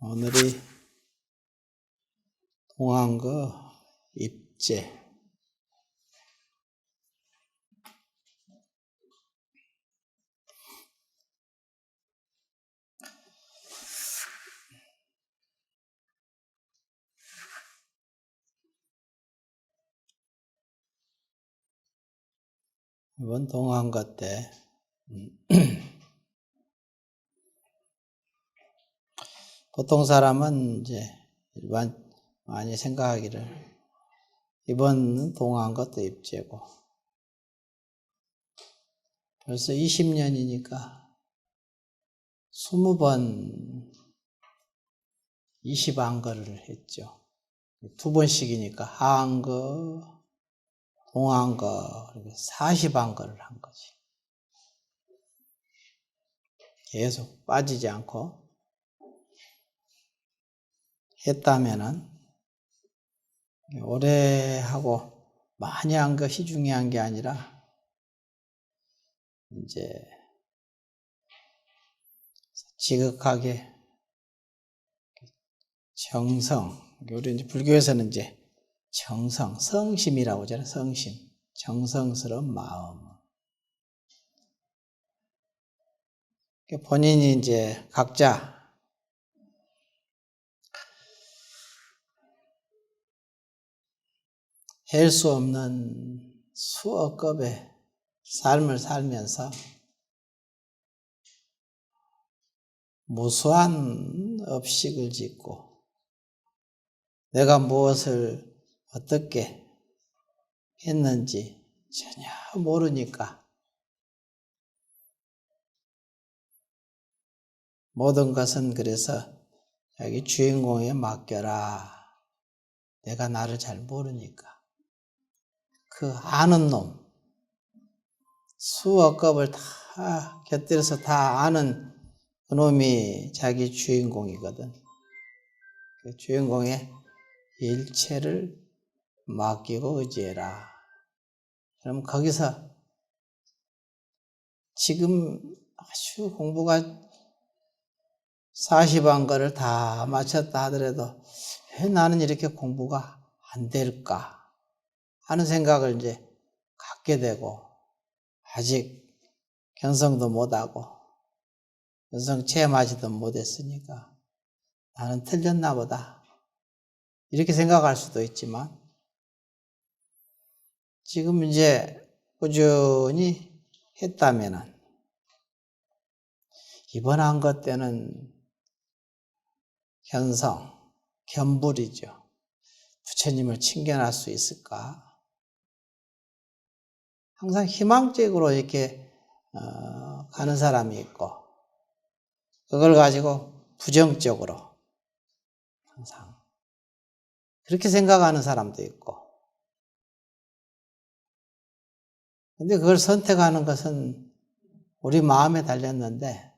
오늘이 동안거 입제. 이번 동안거 때 보통 사람은 이제 많이 생각하기를 이번 동안거 때 입제고 벌써 20년이니까 20번 20안거를 했죠. 2번씩이니까 하안거, 동안거, 40안거를 한 거지. 계속 빠지지 않고 했다면은 오래 하고 많이 한 것이 중요한 게 아니라 이제 지극하게 정성, 우리 이제 불교에서는 이제 정성, 성심이라고 하잖아요. 성심, 정성스러운 마음. 본인이 이제 각자 할 수 없는 수억 급의 삶을 살면서 무수한 업식을 짓고 내가 무엇을 어떻게 했는지 전혀 모르니까 모든 것은 그래서 여기 주인공에 맡겨라. 내가 나를 잘 모르니까. 그 아는 놈, 수억 급을 다 곁들여서 다 아는 그 놈이 자기 주인공이거든. 그 주인공의 일체를 맡기고 의지해라. 그럼 거기서 지금 아주 공부가 40안거를 다 마쳤다 하더라도 왜 나는 이렇게 공부가 안 될까 하는 생각을 이제 갖게 되고 아직 견성도 못하고 견성 체험하지도 못했으니까 나는 틀렸나 보다 이렇게 생각할 수도 있지만 지금 이제 꾸준히 했다면은 이번 한 것 때는 견성, 견불이죠. 부처님을 칭견할 수 있을까? 항상 희망적으로 이렇게 가는 사람이 있고 그걸 가지고 부정적으로 항상 그렇게 생각하는 사람도 있고 근데 그걸 선택하는 것은 우리 마음에 달렸는데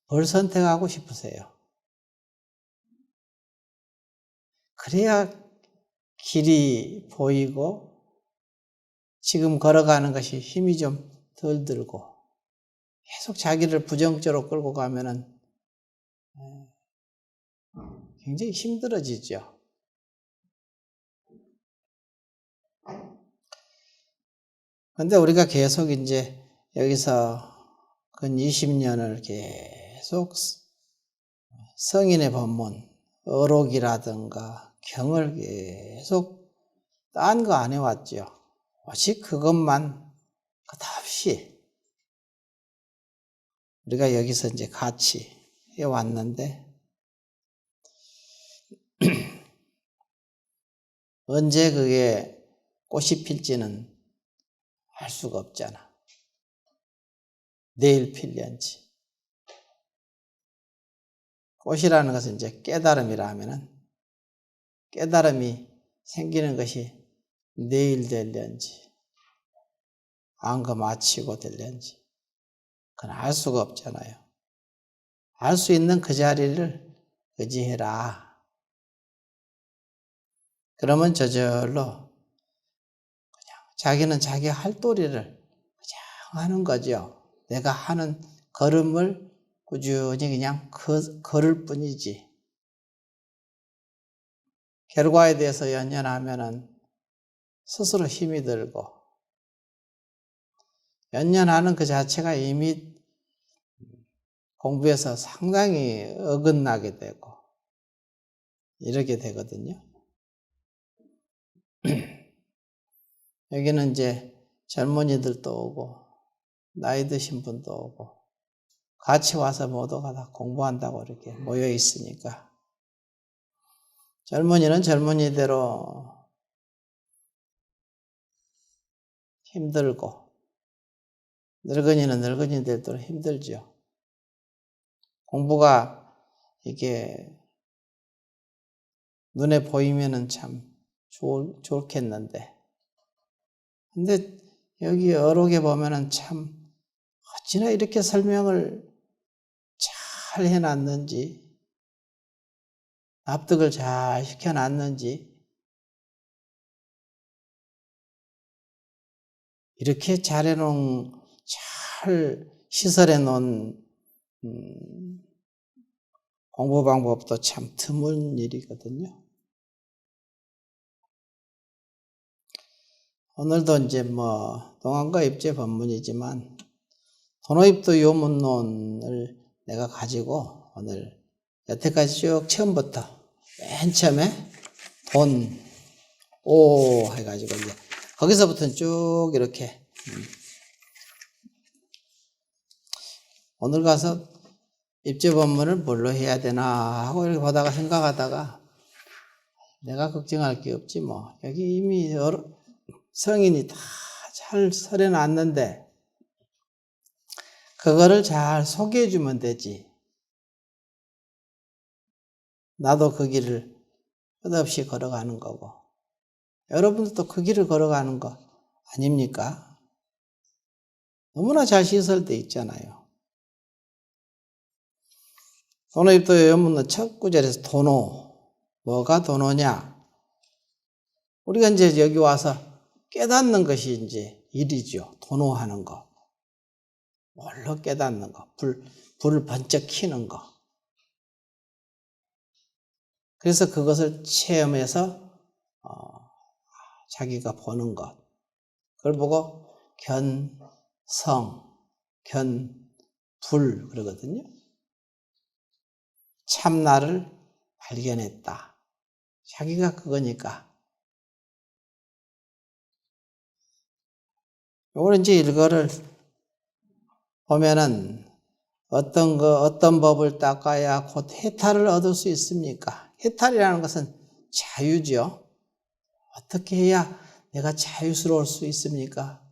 뭘 선택하고 싶으세요? 그래야 길이 보이고 지금 걸어가는 것이 힘이 좀 덜 들고 계속 자기를 부정적으로 끌고 가면은 굉장히 힘들어지죠. 그런데 우리가 계속 이제 여기서 근 20년을 계속 성인의 법문, 어록이라든가 경을 계속 딴 거 안 해왔죠. 오직 그것만 끝없이 우리가 여기서 이제 같이 해왔는데 언제 그게 꽃이 필지는 알 수가 없잖아. 내일 필련지. 꽃이라는 것은 이제 깨달음이라 하면은 깨달음이 생기는 것이 내일 될련지 안거 마치고 될련지 그건 알 수가 없잖아요. 알 수 있는 그 자리를 의지해라. 그러면 저절로 그냥 자기는 자기 할 도리를 그냥 하는 거죠. 내가 하는 걸음을 꾸준히 그냥 걸을 뿐이지. 결과에 대해서 연연하면은 스스로 힘이 들고, 연연하는 그 자체가 이미 공부에서 상당히 어긋나게 되고, 이렇게 되거든요. 여기는 이제 젊은이들도 오고, 나이 드신 분도 오고, 같이 와서 모두가 다 공부한다고 이렇게 모여 있으니까, 젊은이는 젊은이대로 힘들고, 늙은이는 늙은이대로 힘들죠. 공부가 이게 눈에 보이면은 참 좋겠는데, 근데 여기 어록에 보면은 참 어찌나 이렇게 설명을 잘 해놨는지, 납득을 잘 시켜놨는지, 이렇게 잘 시설해 놓은 공부 방법도 참 드문 일이거든요. 오늘도 이제 동안과 입제 법문이지만 도노입도 요문론을 내가 가지고 오늘 여태까지 쭉 처음부터 맨 처음에 오 해가지고 이제 거기서부터는 쭉 이렇게 오늘 가서 입제 법문을 뭘로 해야 되나 하고 이렇게 보다가 생각하다가 내가 걱정할 게 없지 뭐. 여기 이미 성인이 다 잘 설해놨는데 그거를 잘 소개해 주면 되지. 나도 그 길을 끝없이 걸어가는 거고 여러분들도 그 길을 걸어가는 거 아닙니까? 너무나 잘 시설되어 있잖아요. 도노입도 요문론 첫 구절에서 도노, 뭐가 도노냐? 우리가 이제 여기 와서 깨닫는 것이 이제 일이죠. 도노하는 거. 뭘로 깨닫는 거. 불을 번쩍 켜는 거. 그래서 그것을 체험해서 자기가 보는 것. 그걸 보고 불 그러거든요. 참나를 발견했다. 자기가 그거니까. 요걸 이제 이거를 보면은 어떤 법을 닦아야 곧 해탈을 얻을 수 있습니까? 해탈이라는 것은 자유죠. 어떻게 해야 내가 자유스러울 수 있습니까?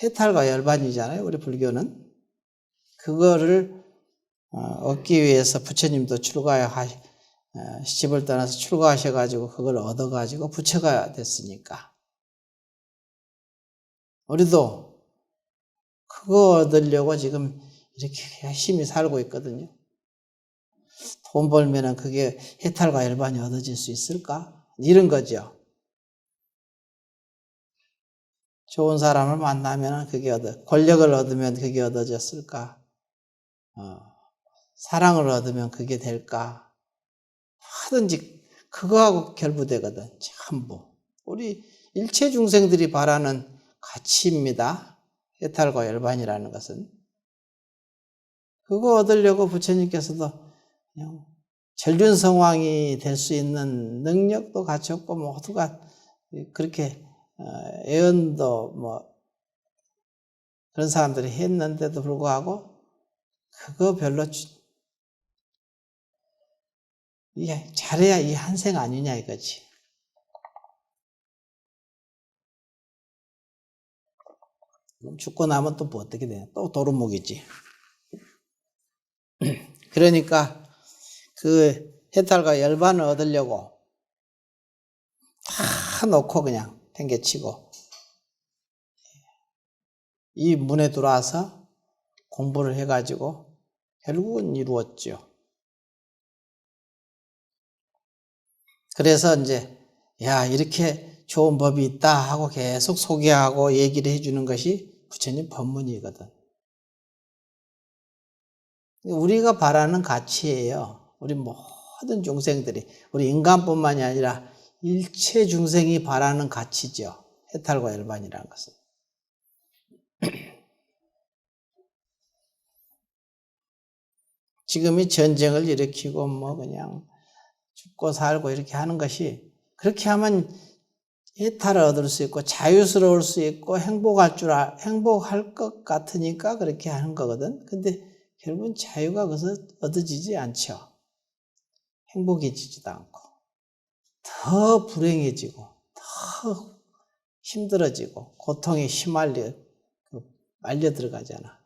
해탈과 열반이잖아요, 우리 불교는. 그거를 얻기 위해서 부처님도 시집을 떠나서 출가하셔가지고 그걸 얻어가지고 부처가 됐으니까. 우리도 그거 얻으려고 지금 이렇게 열심히 살고 있거든요. 돈 벌면은 그게 해탈과 열반이 얻어질 수 있을까? 이런 거죠. 좋은 사람을 만나면 권력을 얻으면 그게 얻어졌을까? 사랑을 얻으면 그게 될까? 하든지 그거하고 결부되거든. 전부. 우리 일체 중생들이 바라는 가치입니다. 해탈과 열반이라는 것은. 그거 얻으려고 부처님께서도 그냥 절륜성왕이 될 수 있는 능력도 갖췄고 모두가 그렇게 애언도 그런 사람들이 했는데도 불구하고 그거 별로 잘해야 이 한생 아니냐 이거지. 죽고 나면 또 뭐 어떻게 돼? 또 도루묵이지. 그러니까 그 해탈과 열반을 얻으려고 다 놓고 그냥 팽개치고 이 문에 들어와서 공부를 해가지고 결국은 이루었죠. 그래서 이제 이렇게 좋은 법이 있다 하고 계속 소개하고 얘기를 해주는 것이 부처님 법문이거든. 우리가 바라는 가치예요. 우리 모든 중생들이, 우리 인간뿐만이 아니라 일체 중생이 바라는 가치죠. 해탈과 열반이라는 것은. 지금이 전쟁을 일으키고 그냥 죽고 살고 이렇게 하는 것이, 그렇게 하면 해탈을 얻을 수 있고 자유스러울 수 있고 행복할 것 같으니까 그렇게 하는 거거든. 근데 결국은 자유가 거기서 얻어지지 않죠. 행복해지지도 않고 더 불행해지고 더 힘들어지고 고통에 말려 들어가잖아.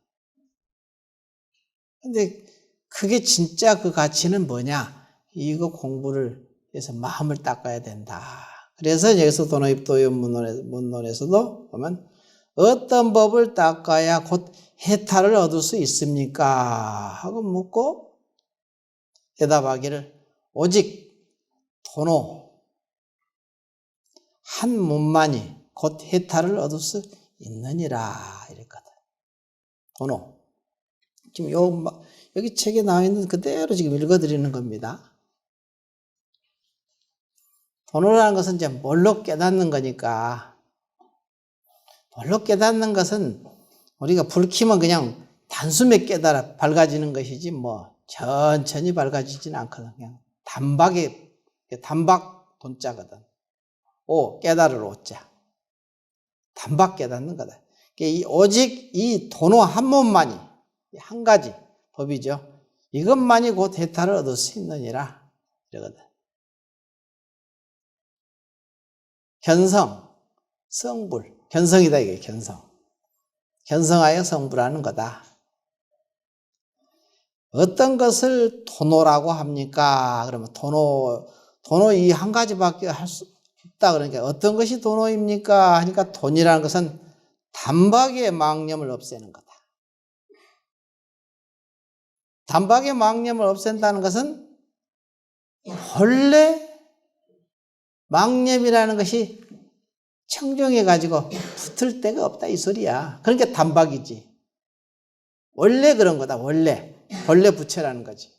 근데 그게 진짜 그 가치는 뭐냐? 이거 공부를 해서 마음을 닦아야 된다. 그래서 여기서 도노입도요 문론에서도 보면 어떤 법을 닦아야 곧 해탈을 얻을 수 있습니까? 하고 묻고 대답하기를 오직 도노 한 몸만이 곧 해탈을 얻을 수 있느니라 이랬거든. 도노. 지금 여기 책에 나와 있는 그대로 지금 읽어드리는 겁니다. 도노라는 것은 이제 뭘로 깨닫는 거니까, 뭘로 깨닫는 것은 우리가 불 켜면 그냥 단숨에 밝아지는 것이지 천천히 밝아지지는 않거든. 그냥 단박 돈자거든. 깨달을 오자. 단박 깨닫는 거다. 오직 이 도노 한 몸만이, 한 가지 법이죠. 이것만이 곧 해탈을 얻을 수 있느니라 이러거든. 견성, 성불, 견성이다 이게 견성. 견성하여 성불하는 거다. 어떤 것을 도노라고 합니까? 그러면 도노 이 한 가지밖에 할 수 없다. 그러니까 어떤 것이 도노입니까? 하니까 돈이라는 것은 단박에 망념을 없애는 거다. 단박에 망념을 없앤다는 것은 본래 망념이라는 것이 청정해가지고 붙을 데가 없다 이 소리야. 그러니까 단박이지. 원래 그런 거다. 원래 부처라는 거지.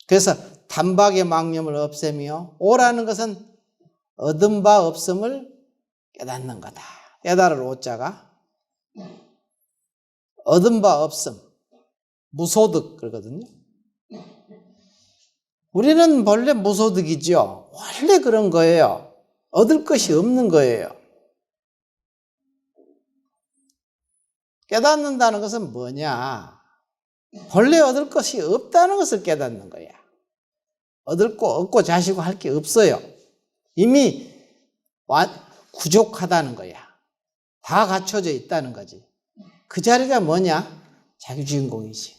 그래서 단박의 망념을 없애며 오라는 것은 얻은 바 없음을 깨닫는 거다. 깨달을 오자가 얻은 바 없음, 무소득 그러거든요. 우리는 본래 무소득이죠. 원래 그런 거예요. 얻을 것이 없는 거예요. 깨닫는다는 것은 뭐냐? 본래 얻을 것이 없다는 것을 깨닫는 거야. 얻고 자시고 할 게 없어요. 이미 부족하다는 거야. 다 갖춰져 있다는 거지. 그 자리가 뭐냐? 자기 주인공이지.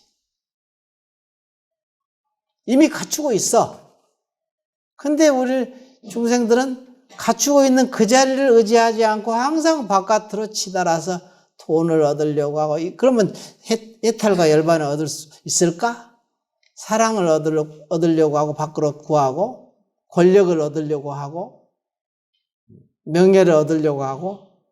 이미 갖추고 있어. 근데 우리 중생들은 갖추고 있는 그 자리를 의지하지 않고 항상 바깥으로 치달아서 돈을 얻으려고 하고, 그러면 해탈과 열반을 얻을 수 있을까? 사랑을 얻으려고 하고 밖으로 구하고, 권력을 얻으려고 하고, 명예를 얻으려고 하고,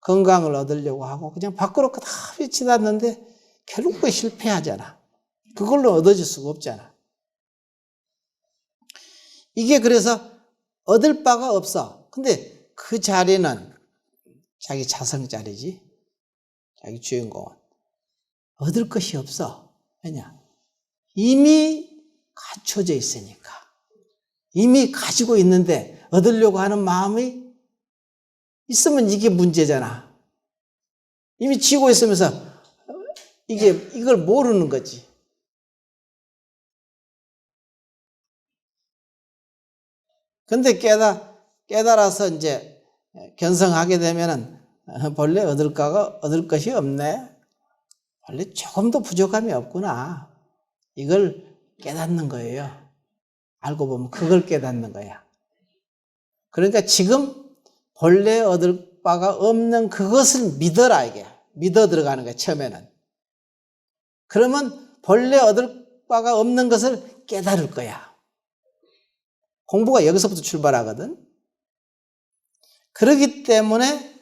건강을 얻으려고 하고, 그냥 밖으로 다 치닫는데 결국 실패하잖아. 그걸로 얻어질 수가 없잖아. 이게 그래서 얻을 바가 없어. 근데 그 자리는 자기 자성 자리지. 자기 주인공은. 얻을 것이 없어. 왜냐? 이미 갖춰져 있으니까. 이미 가지고 있는데 얻으려고 하는 마음이 있으면 이게 문제잖아. 이미 쥐고 있으면서 이걸 모르는 거지. 근데 깨달아서 이제 견성하게 되면은 본래 얻을 것이 없네. 원래 조금도 부족함이 없구나. 이걸 깨닫는 거예요. 알고 보면 그걸 깨닫는 거야. 그러니까 지금 본래 얻을 바가 없는 그것을 믿어라 이게. 믿어 들어가는 거야 처음에는. 그러면 본래 얻을 바가 없는 것을 깨달을 거야. 공부가 여기서부터 출발하거든. 그렇기 때문에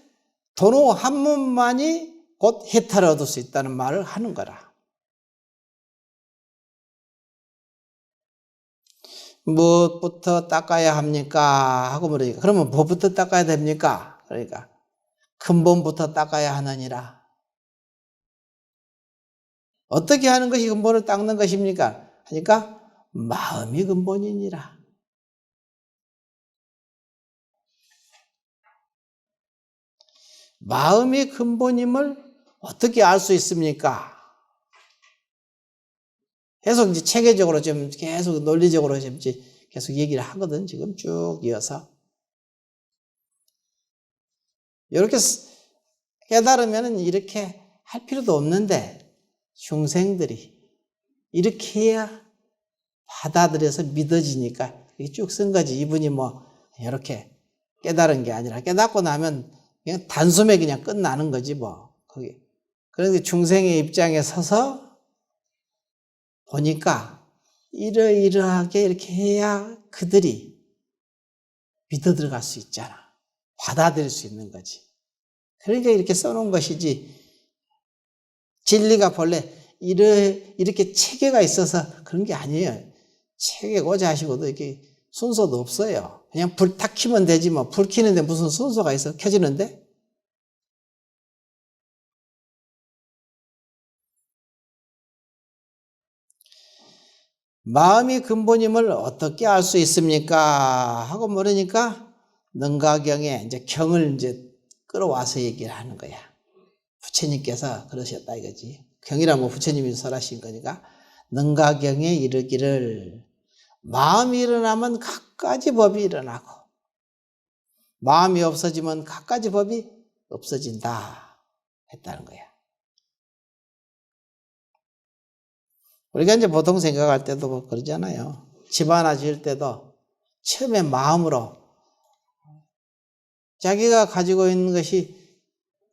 도노 한 몸만이 곧 해탈을 얻을 수 있다는 말을 하는 거라. 무엇부터 닦아야 합니까? 하고 물으니까 그러면 뭐부터 닦아야 됩니까? 그러니까 근본부터 닦아야 하느니라. 어떻게 하는 것이 근본을 닦는 것입니까? 하니까 마음이 근본이니라. 마음이 근본임을 어떻게 알 수 있습니까? 계속 이제 체계적으로 좀 계속 논리적으로 좀 계속 얘기를 하거든. 지금 쭉 이어서. 이렇게 깨달으면 이렇게 할 필요도 없는데 중생들이 이렇게 해야 받아들여서 믿어지니까 이게 쭉 쓴 거지. 이분이 뭐 이렇게 깨달은 게 아니라 깨닫고 나면 그냥 단숨에 그냥 끝나는 거지 뭐. 거기. 그런데 중생의 입장에 서서 보니까 이러이러하게 이렇게 해야 그들이 믿어 들어갈 수 있잖아. 받아들일 수 있는 거지. 그러니까 이렇게 써놓은 것이지. 진리가 본래 이렇게 체계가 있어서 그런 게 아니에요. 체계고 자시고도 이렇게 순서도 없어요. 그냥 불 탁 켜면 되지 뭐. 불 켜는데 무슨 순서가 있어? 켜지는데? 마음이 근본임을 어떻게 알 수 있습니까? 하고 물으니까 능가경에 이제 경을 이제 끌어와서 얘기를 하는 거야. 부처님께서 그러셨다 이거지. 경이란 뭐 부처님이 설하신 거니까 능가경에 이르기를 마음이 일어나면 갖가지 법이 일어나고 마음이 없어지면 갖가지 법이 없어진다 했다는 거야. 우리가 이제 보통 생각할 때도 뭐 그러잖아요. 집 하나 지을 때도 처음에 마음으로 자기가 가지고 있는 것이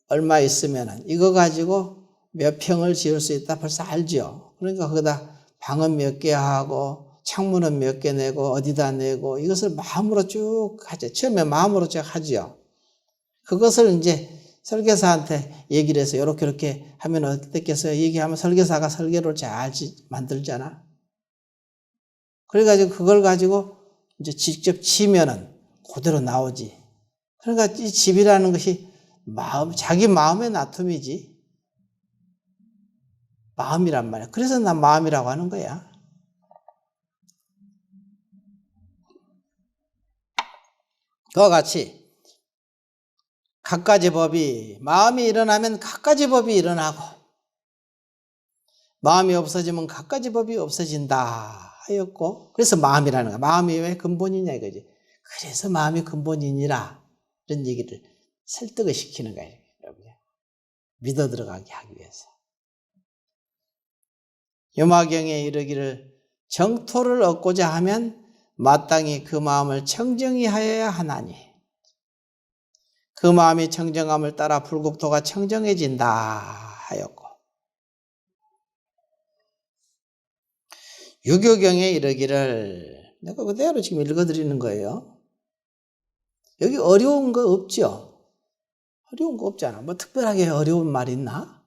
얼마 있으면 이거 가지고 몇 평을 지을 수 있다 벌써 알죠. 그러니까 거기다 방은 몇 개 하고 창문은 몇 개 내고 어디다 내고 이것을 마음으로 쭉 하죠. 처음에 마음으로 쭉 하죠. 그것을 이제 설계사한테 얘기를 해서 이렇게 하면 어떻겠어요? 얘기하면 설계사가 설계를 잘 만들잖아. 그래가지고 그걸 가지고 이제 직접 치면은 그대로 나오지. 그러니까 이 집이라는 것이 자기 마음의 나툼이지. 마음이란 말이야. 그래서 난 마음이라고 하는 거야. 그와 같이 갖가지 법이 마음이 일어나면 갖가지 법이 일어나고 마음이 없어지면 갖가지 법이 없어진다 하였고 그래서 마음이라는 거야. 마음이 왜 근본이냐 이거지. 그래서 마음이 근본이니라 이런 얘기를 설득을 시키는 거예요. 여러분. 믿어 들어가게 하기 위해서. 요마경에 이르기를 정토를 얻고자 하면 마땅히 그 마음을 청정히 하여야 하나니 그 마음이 청정함을 따라 불국토가 청정해진다 하였고 유교경에 이르기를 내가 그대로 지금 읽어드리는 거예요. 여기 어려운 거 없죠? 어려운 거 없잖아. 뭐 특별하게 어려운 말 있나?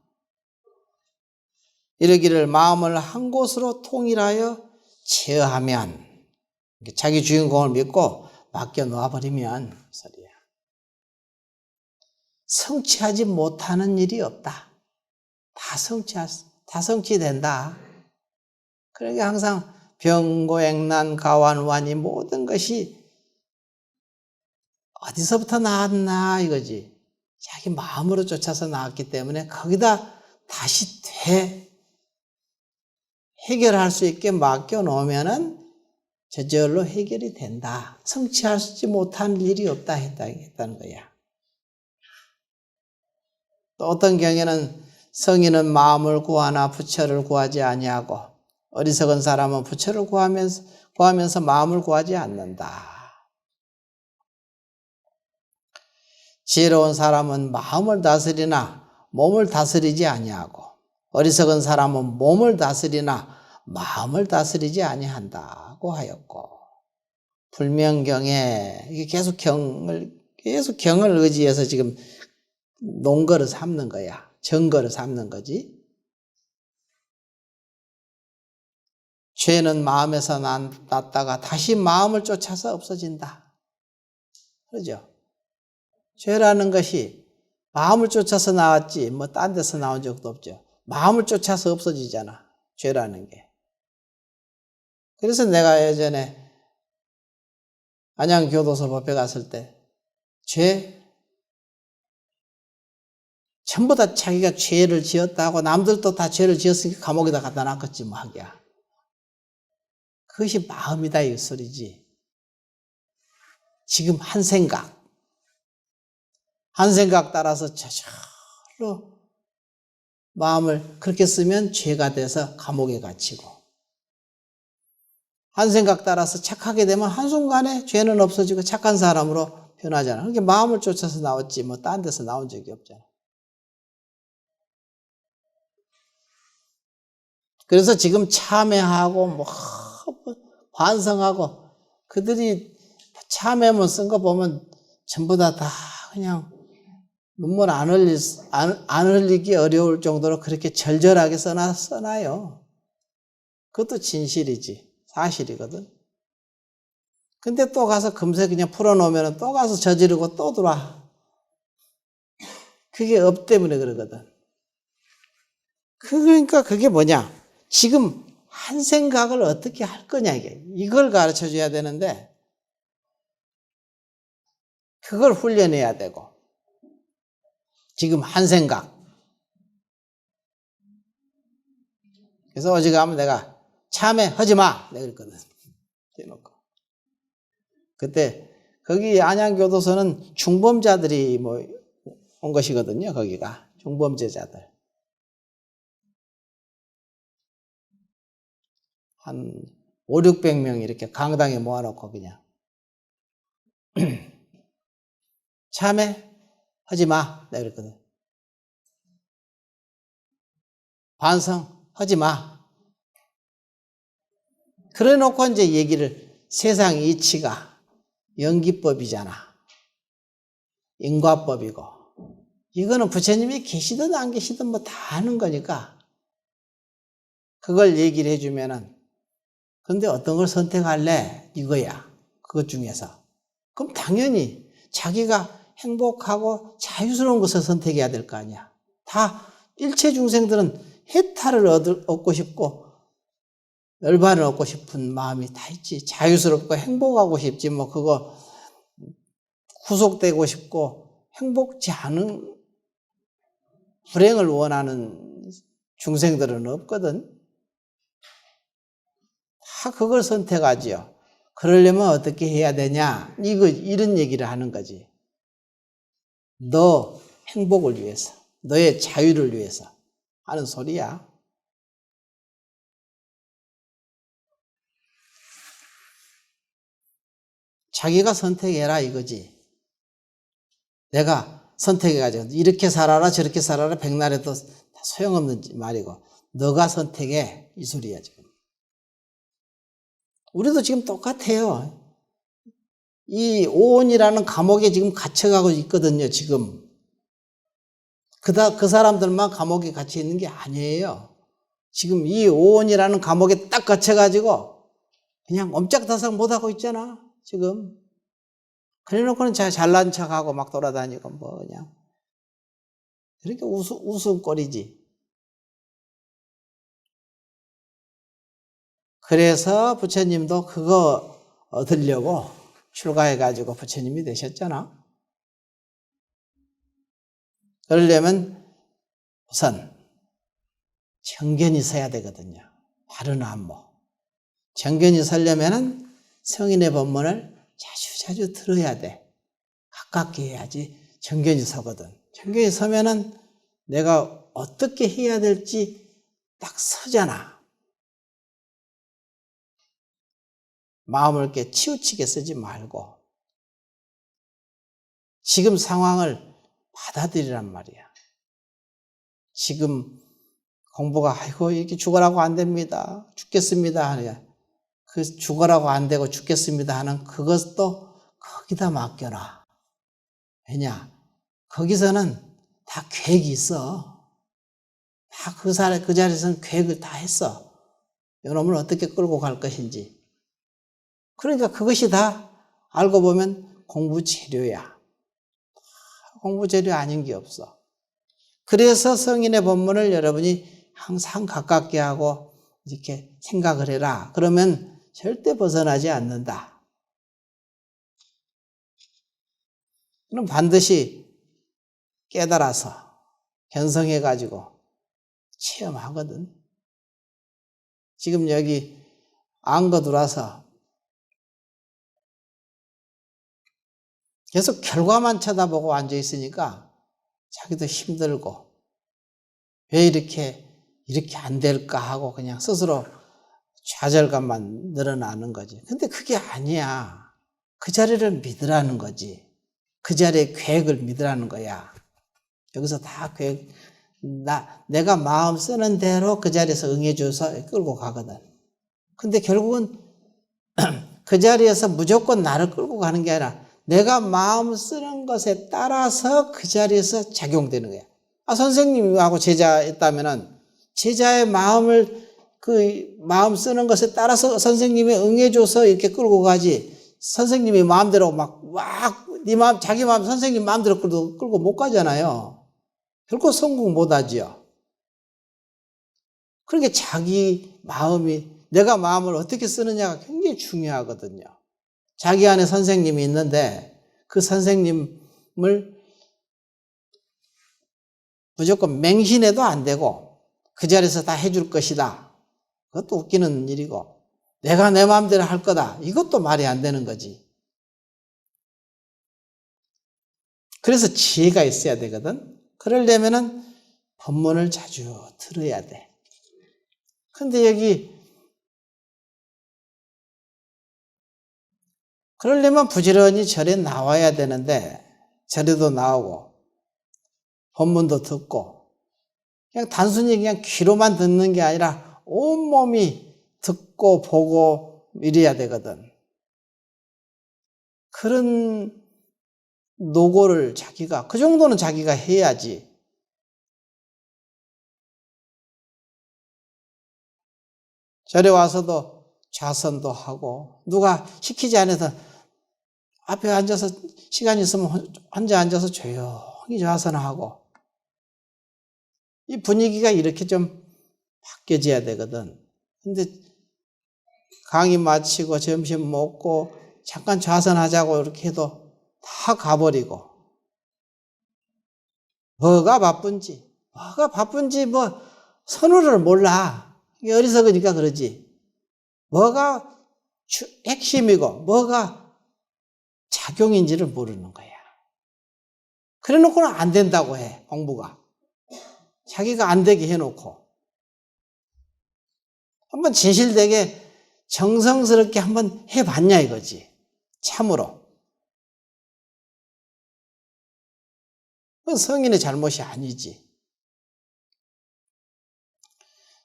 이르기를 마음을 한 곳으로 통일하여 제어하면 자기 주인공을 믿고 맡겨 놓아버리면 소리야. 성취하지 못하는 일이 없다. 다 성취된다. 그러니까 항상 병고행난 가환완이 모든 것이 어디서부터 나왔나 이거지. 자기 마음으로 쫓아서 나왔기 때문에 거기다 다시 해결할 수 있게 맡겨 놓으면은 저절로 해결이 된다. 성취하지 못한 일이 없다 했다는 거야. 또 어떤 경우에는 성인은 마음을 구하나 부처를 구하지 아니하고 어리석은 사람은 부처를 구하면서 마음을 구하지 않는다. 지혜로운 사람은 마음을 다스리나 몸을 다스리지 아니하고 어리석은 사람은 몸을 다스리나 마음을 다스리지 아니한다고 하였고 불명경에 이게 계속 경을 의지해서 지금 논거를 삼는 거야. 증거를 삼는 거지. 죄는 마음에서 났다가 다시 마음을 쫓아서 없어진다. 그러죠? 죄라는 것이 마음을 쫓아서 나왔지 뭐 딴 데서 나온 적도 없죠. 마음을 쫓아서 없어지잖아. 죄라는 게. 그래서 내가 예전에 안양교도소 법회 갔을 때 죄 전부 다 자기가 죄를 지었다고 남들도 다 죄를 지었으니까 감옥에다 갖다 놨겠지 뭐 하기야. 그것이 마음이다 이 소리지. 지금 한 생각 따라서 저절로 마음을 그렇게 쓰면 죄가 돼서 감옥에 갇히고, 한 생각 따라서 착하게 되면 한순간에 죄는 없어지고 착한 사람으로 변하잖아. 그렇게 마음을 쫓아서 나왔지 뭐 딴 데서 나온 적이 없잖아. 그래서 지금 참회하고 뭐 반성하고, 그들이 참회문 쓴 거 보면 전부 다 그냥 눈물 안 흘리기 어려울 정도로 그렇게 절절하게 써놔요. 그것도 진실이지. 사실이거든. 근데 또 가서 금세 그냥 풀어놓으면 또 가서 저지르고 또 들어와. 그게 업 때문에 그러거든. 그러니까 그게 뭐냐? 지금 한 생각을 어떻게 할 거냐, 이걸 가르쳐 줘야 되는데, 그걸 훈련해야 되고, 지금 한 생각. 그래서 어지간하면 내가 참회하지 마! 내가 그랬거든. 해놓고. 그때, 거기 안양교도소는 중범자들이 뭐 온 것이거든요, 거기가. 중범죄자들. 한 500~600명 이렇게 강당에 모아놓고 그냥 참회하지 마 내가 그랬거든. 반성하지 마. 그래 놓고 이제 얘기를, 세상 이치가 연기법이잖아. 인과법이고, 이거는 부처님이 계시든 안 계시든 뭐 다 아는 거니까 그걸 얘기를 해주면은, 근데 어떤 걸 선택할래? 이거야. 그것 중에서. 그럼 당연히 자기가 행복하고 자유스러운 것을 선택해야 될 거 아니야. 다 일체 중생들은 해탈을 얻고 싶고 열반을 얻고 싶은 마음이 다 있지. 자유스럽고 행복하고 싶지 뭐 그거 구속되고 싶고 행복지 않은 불행을 원하는 중생들은 없거든. 다 그걸 선택하지요. 그러려면 어떻게 해야 되냐? 이런 얘기를 하는 거지. 너 행복을 위해서, 너의 자유를 위해서 하는 소리야. 자기가 선택해라 이거지. 내가 선택해가지고 이렇게 살아라 저렇게 살아라 백날에도 소용없는 말이고, 너가 선택해 이 소리야 지금. 우리도 지금 똑같아요. 이 오온이라는 감옥에 지금 갇혀가고 있거든요, 지금. 그 사람들만 감옥에 갇혀 있는 게 아니에요. 지금 이 오온이라는 감옥에 딱 갇혀가지고 그냥 옴짝달싹 못하고 있잖아, 지금. 그래 놓고는 잘난 척하고 막 돌아다니고 뭐 그냥. 그렇게 웃음거리지. 그래서 부처님도 그거 얻으려고 출가해가지고 부처님이 되셨잖아. 그러려면 우선 정견이 서야 되거든요. 바른 안모. 정견이 서려면은 성인의 법문을 자주 들어야 돼. 가깝게 해야지 정견이 서거든. 정견이 서면은 내가 어떻게 해야 될지 딱 서잖아. 마음을 이렇게 치우치게 쓰지 말고 지금 상황을 받아들이란 말이야. 지금 공부가 아이고 이렇게 죽어라고 안 됩니다. 죽겠습니다 하냐. 그 죽어라고 안 되고 죽겠습니다 하는 그것도 거기다 맡겨놔. 왜냐? 거기서는 다 계획이 있어. 다 그 자리에서는 계획을 다 했어. 이놈을 어떻게 끌고 갈 것인지. 그러니까 그것이 다 알고 보면 공부 재료야. 공부 재료 아닌 게 없어. 그래서 성인의 법문을 여러분이 항상 가깝게 하고 이렇게 생각을 해라. 그러면 절대 벗어나지 않는다. 그럼 반드시 깨달아서 견성해가지고 체험하거든. 지금 여기 안거 들어와서 계속 결과만 쳐다보고 앉아있으니까 자기도 힘들고 왜 이렇게 안 될까 하고 그냥 스스로 좌절감만 늘어나는 거지. 근데 그게 아니야. 그 자리를 믿으라는 거지. 그 자리의 계획을 믿으라는 거야. 여기서 다 계획, 내가 마음 쓰는 대로 그 자리에서 응해줘서 끌고 가거든. 근데 결국은 그 자리에서 무조건 나를 끌고 가는 게 아니라 내가 마음 쓰는 것에 따라서 그 자리에서 작용되는 거야. 선생님하고 제자였다면은 제자의 마음을 그 마음 쓰는 것에 따라서 선생님이 응해줘서 이렇게 끌고 가지. 선생님이 마음대로 네 마음, 자기 마음 선생님 마음대로 끌고 못 가잖아요. 결코 성공 못 하지요. 그러니까 자기 마음이, 내가 마음을 어떻게 쓰느냐가 굉장히 중요하거든요. 자기 안에 선생님이 있는데 그 선생님을 무조건 맹신해도 안 되고 그 자리에서 다 해줄 것이다. 그것도 웃기는 일이고 내가 내 마음대로 할 거다. 이것도 말이 안 되는 거지. 그래서 지혜가 있어야 되거든. 그러려면은 법문을 자주 들어야 돼. 근데 여기 그러려면 부지런히 절에 나와야 되는데 절에도 나오고 법문도 듣고 그냥 단순히 그냥 귀로만 듣는 게 아니라 온몸이 듣고 보고 이래야 되거든. 그런 노고를 그 정도는 자기가 해야지. 절에 와서도 좌선도 하고 누가 시키지 않아서 앞에 앉아서 시간이 있으면 혼자 앉아서 조용히 좌선하고 이 분위기가 이렇게 좀 바뀌어져야 되거든. 근데 강의 마치고 점심 먹고 잠깐 좌선하자고 이렇게 해도 다 가버리고 뭐가 바쁜지 뭐 선호를 몰라. 이게 어리석으니까 그러지. 뭐가 핵심이고 뭐가 작용인지를 모르는 거야. 그래 놓고는 안 된다고 해, 공부가. 자기가 안 되게 해놓고. 한번 진실되게 정성스럽게 한번 해봤냐 이거지. 참으로. 그건 성인의 잘못이 아니지.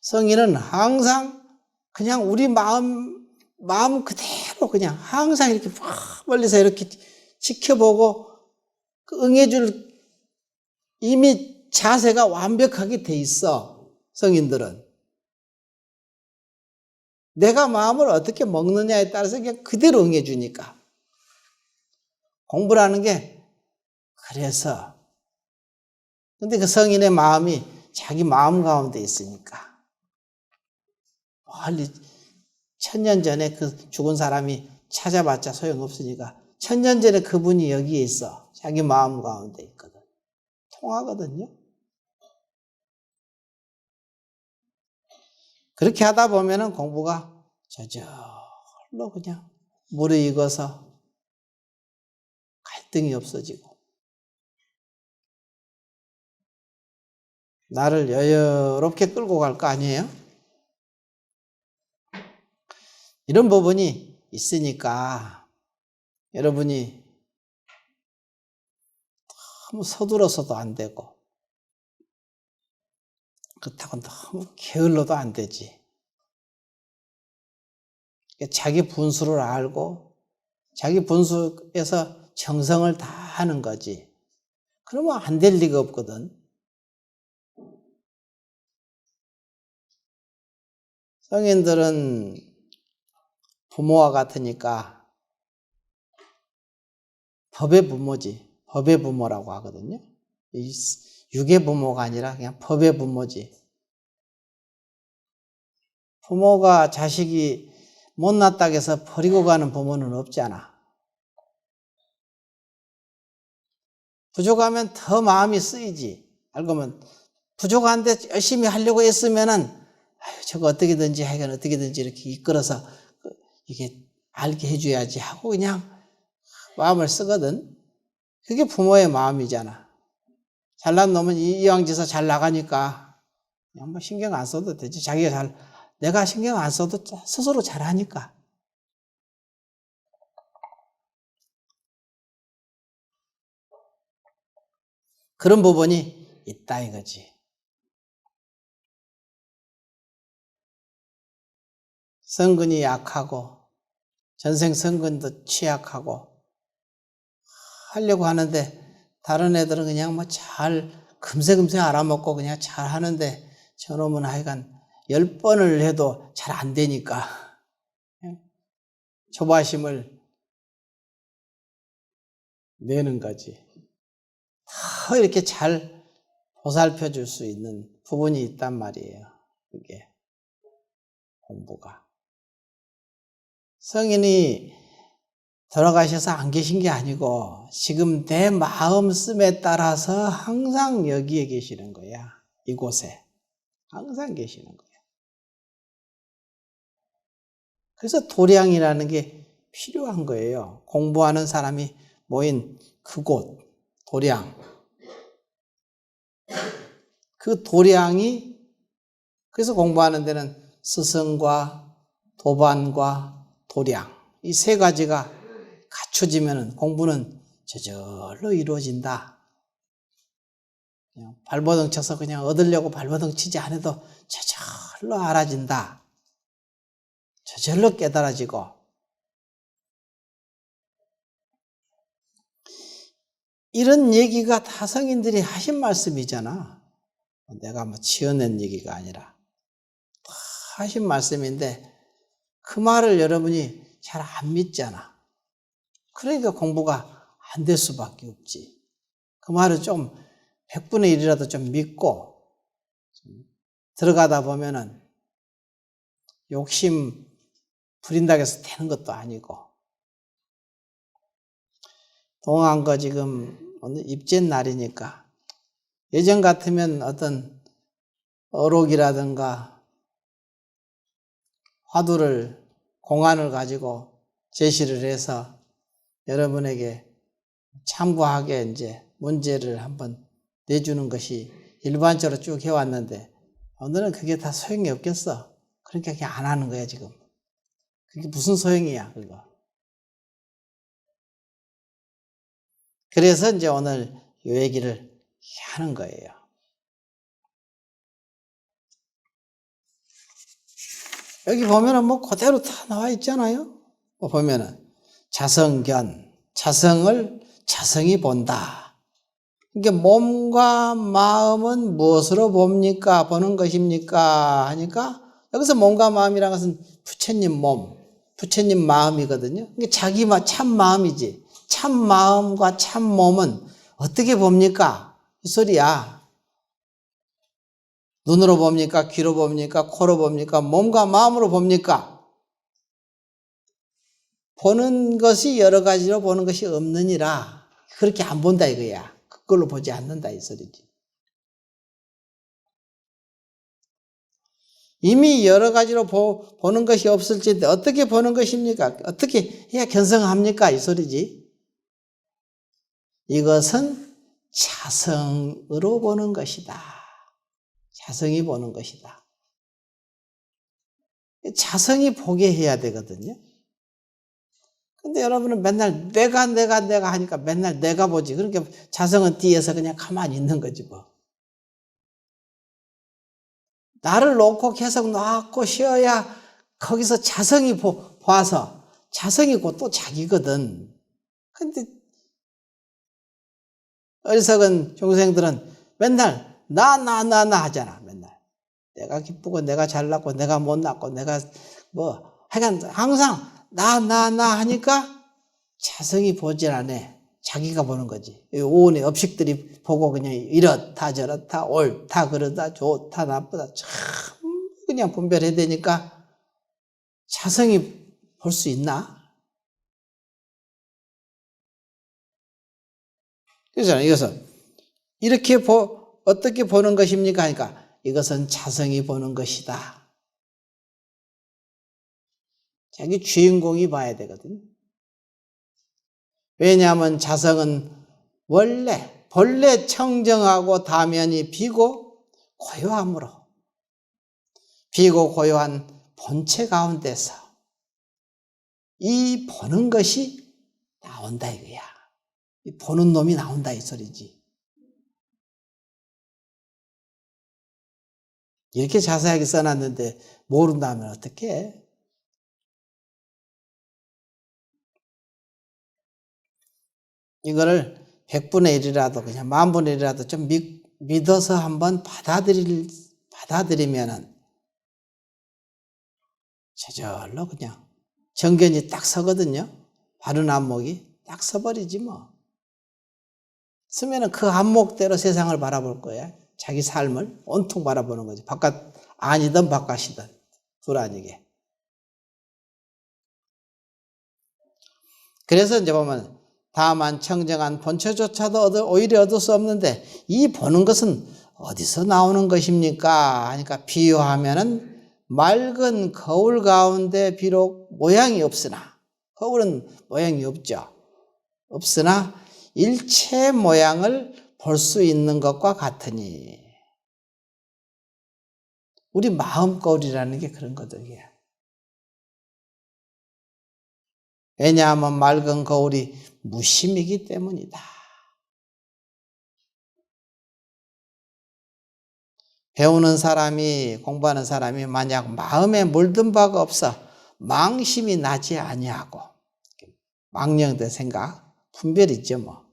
성인은 항상 그냥 우리 마음 그대로 그냥 항상 이렇게 멀리서 이렇게 지켜보고 그 응해줄 이미 자세가 완벽하게 돼 있어. 성인들은. 내가 마음을 어떻게 먹느냐에 따라서 그냥 그대로 응해주니까. 공부라는 게 그래서. 근데 그 성인의 마음이 자기 마음 가운데 있으니까. 멀리 1000년 전에 그 죽은 사람이 찾아봤자 소용없으니까 1000년 전에 그분이 여기에 있어. 자기 마음 가운데 있거든. 통하거든요. 그렇게 하다 보면은 공부가 저절로 그냥 무르익어서 갈등이 없어지고 나를 여유롭게 끌고 갈 거 아니에요? 이런 부분이 있으니까 여러분이 너무 서둘러서도 안 되고 그렇다고 너무 게을러도 안 되지. 자기 분수를 알고 자기 분수에서 정성을 다하는 거지. 그러면 안 될 리가 없거든. 성인들은 부모와 같으니까 법의 부모지. 법의 부모라고 하거든요. 육의 부모가 아니라 그냥 법의 부모지. 부모가 자식이 못났다고 해서 버리고 가는 부모는 없잖아. 부족하면 더 마음이 쓰이지. 알고 보면 부족한데 열심히 하려고 했으면은 저거 어떻게든지 하여간 어떻게든지 이렇게 이끌어서 이게 알게 해줘야지 하고 그냥 마음을 쓰거든. 그게 부모의 마음이잖아. 잘난 놈은 이왕지서 잘 나가니까 그냥 뭐 신경 안 써도 되지. 내가 신경 안 써도 스스로 잘하니까. 그런 부분이 있다 이거지. 성근이 약하고 전생 성근도 취약하고 하려고 하는데 다른 애들은 그냥 뭐 금세금세 알아먹고 그냥 잘 하는데 저놈은 하여간 10번을 해도 잘 안 되니까 조바심을 내는 거지. 더 이렇게 잘 보살펴 줄 수 있는 부분이 있단 말이에요. 그게 공부가. 성인이 돌아가셔서 안 계신 게 아니고 지금 내 마음씀에 따라서 항상 여기에 계시는 거야. 이곳에. 항상 계시는 거야. 그래서 도량이라는 게 필요한 거예요. 공부하는 사람이 모인 그곳, 도량. 그 도량이, 그래서 공부하는 데는 스승과 도반과 도량. 이 세 가지가 갖춰지면 공부는 저절로 이루어진다. 그냥 발버둥 쳐서 그냥 얻으려고 발버둥 치지 않아도 저절로 알아진다. 저절로 깨달아지고. 이런 얘기가 다 성인들이 하신 말씀이잖아. 내가 뭐 지어낸 얘기가 아니라 다 하신 말씀인데 그 말을 여러분이 잘 안 믿잖아. 그러니까 공부가 안 될 수밖에 없지. 그 말을 좀 100분의 1이라도 좀 믿고 들어가다 보면은 욕심 부린다고 해서 되는 것도 아니고. 동안 거 지금 오늘 입제 날이니까 예전 같으면 어떤 어록이라든가 화두를 공안을 가지고 제시를 해서 여러분에게 참고하게 이제 문제를 한번 내주는 것이 일반적으로 쭉 해왔는데 오늘은 그게 다 소용이 없겠어. 그러니까 그냥 안 하는 거야 지금. 그게 무슨 소용이야 그거. 그래서 이제 오늘 이 얘기를 하는 거예요. 여기 보면은 뭐 그대로 다 나와 있잖아요. 보면은 자성견, 자성이 본다. 이게 몸과 마음은 무엇으로 봅니까? 보는 것입니까? 하니까 여기서 몸과 마음이라는 것은 부처님 몸, 부처님 마음이거든요. 이게 자기 참 마음이지. 참 마음과 참 몸은 어떻게 봅니까? 이 소리야. 눈으로 봅니까? 귀로 봅니까? 코로 봅니까? 몸과 마음으로 봅니까? 보는 것이 여러 가지로 보는 것이 없느니라. 그렇게 안 본다 이거야. 그걸로 보지 않는다 이 소리지. 이미 여러 가지로 보는 것이 없을지 어떻게 보는 것입니까? 어떻게 해야 견성합니까? 이 소리지. 이것은 자성으로 보는 것이다. 자성이 보는 것이다. 자성이 보게 해야 되거든요. 근데 여러분은 맨날 내가 하니까 맨날 내가 보지. 그러니까 자성은 뒤에서 그냥 가만히 있는 거지 뭐. 나를 놓고 계속 놔고 쉬어야 거기서 자성이 봐서 자성이 곧 또 자기거든. 근데 어리석은 중생들은 맨날 나 하잖아 맨날. 내가 기쁘고 내가 잘났고 내가 못났고 내가 뭐 하여간 항상 나 하니까 자성이 보질 않아. 자기가 보는 거지. 오온의 업식들이 보고 그냥 이렇다 저렇다 옳다 그러다 좋다 나쁘다 참 그냥 분별해야 되니까 자성이 볼 수 있나? 그렇잖아. 이것은 이렇게 어떻게 보는 것입니까? 하니까 이것은 자성이 보는 것이다. 자기 주인공이 봐야 되거든. 왜냐하면 자성은 본래 청정하고 다면이 비고 고요함으로 비고 고요한 본체 가운데서 이 보는 것이 나온다 이거야. 이 보는 놈이 나온다 이 소리지. 이렇게 자세하게 써놨는데 모른다면 어떡해? 이거를 100분의 1이라도 그냥 10,000분의 1이라도 좀 믿어서 한번 받아들이면은 저절로 그냥 정견이 딱 서거든요. 바른 안목이 딱 서버리지 뭐. 쓰면은 그 안목대로 세상을 바라볼 거야. 자기 삶을 온통 바라보는 거지. 바깥 아니든 바깥이든 불아니게. 그래서 이제 보면 다만 청정한 본체조차도 오히려 얻을 수 없는데 이 보는 것은 어디서 나오는 것입니까? 하니까 비유하면은 맑은 거울 가운데 비록 모양이 없으나 거울은 모양이 없죠. 없으나 일체 모양을 볼 수 있는 것과 같으니 우리 마음 거울이라는 게 그런 거거든요. 왜냐하면 맑은 거울이 무심이기 때문이다. 배우는 사람이 공부하는 사람이 만약 마음에 물든 바가 없어 망심이 나지 아니하고 망령된 생각 분별 있죠 뭐.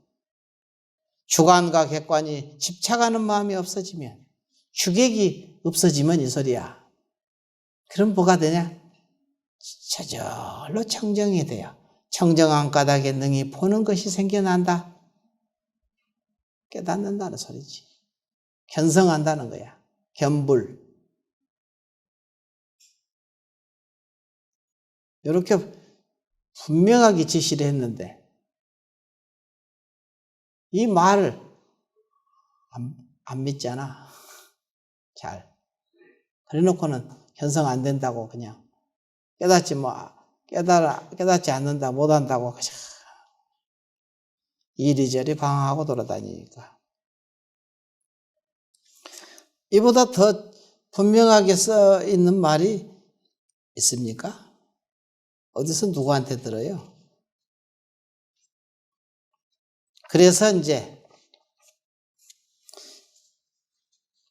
주관과 객관이 집착하는 마음이 없어지면 주객이 없어지면 이 소리야. 그럼 뭐가 되냐? 저절로 청정이 돼요. 청정한 까닭에 능히 보는 것이 생겨난다. 깨닫는다는 소리지. 견성한다는 거야. 견불. 이렇게 분명하게 지시를 했는데 이 말을 안 믿잖아. 잘. 그래 놓고는 견성 안 된다고 그냥 깨닫지 않는다, 못한다고 그냥 이리저리 방황하고 돌아다니니까. 이보다 더 분명하게 써 있는 말이 있습니까? 어디서 누구한테 들어요? 그래서 이제